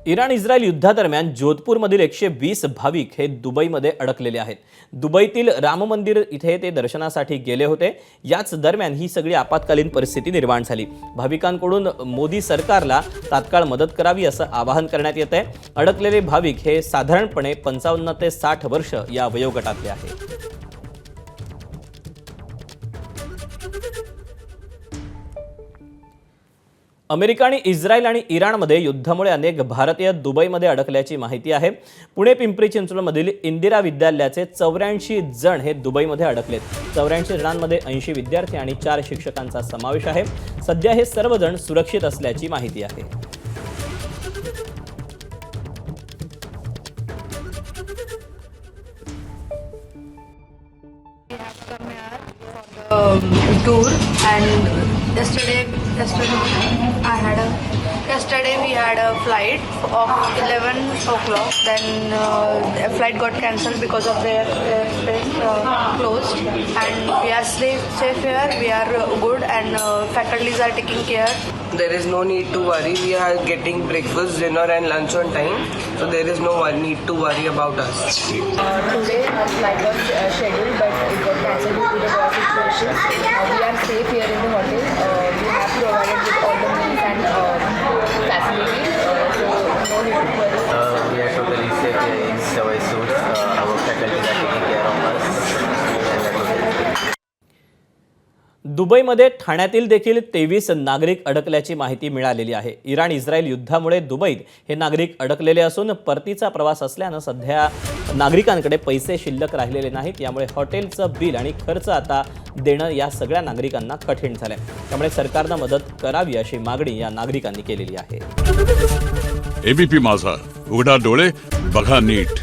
Iran Israel युद्धादरम्यान जोधपूरमधील 120 भाविक हे दुबईमध्ये अडकलेले आहेत। दुबईतील राम मंदिर इथे ते दर्शनासाठी गेले होते। याच दरम्यान ही सगळी आपत्कालीन परिस्थिती निर्माण झाली। भाविकांकडून मोदी सरकारला तात्काळ मदत करावी असं आवाहन करण्यात येत आहे। अडकलेले भाविक हे साधारणपणे 55 ते 60 वर्ष या वयोगटातले आहेत। अमेरिका आणि इस्रायल आणि इराणमध्ये युद्धामुळे अनेक भारतीय दुबईमध्ये अडकल्याची माहिती आहे। पुणे पिंपरी चिंचवडमधील इंदिरा विद्यालयाचे 84 जण हे दुबईमध्ये अडकलेत। 84 जणांमध्ये 80 विद्यार्थी आणि 4 शिक्षकांचा समावेश आहे। सध्या हे सर्वजण सुरक्षित असल्याची माहिती आहे। Tour, and yesterday we had a flight of 11 o'clock. Then a flight got cancelled because of the airspace closed, and we are safe here. We are good, and faculties are taking care. There is no need to worry. We are getting breakfast, dinner and lunch on time, so there is no need to worry about us. Today our flight was scheduled, but it got cancelled due to the war situation. We are safe here in the hotel. We have provided with all the meals and facilities, so no need to worry. We are totally safe here in Sawai Suits. Our faculties are taking care of us. दुबईमध्ये ठाण्यातील देखील 23 नागरिक अडकल्याची माहिती मिळालेली आहे। Iran Israel युद्धामुळे दुबईत हे नागरिक अडकलेले असून परतीचा प्रवास असल्याने सध्या नागरिकांकडे पैसे शिल्लक राहिलेले नाहीत। यामुळे हॉटेलचं बिल आणि खर्च आता देणं या सगळ्या नागरिकांना कठीण झालंय। त्यामुळे सरकारने मदत करावी अशी मागणी या नागरिकांनी केलेली आहे। एबीपी माझा, उघडा डोळे बघा नीट।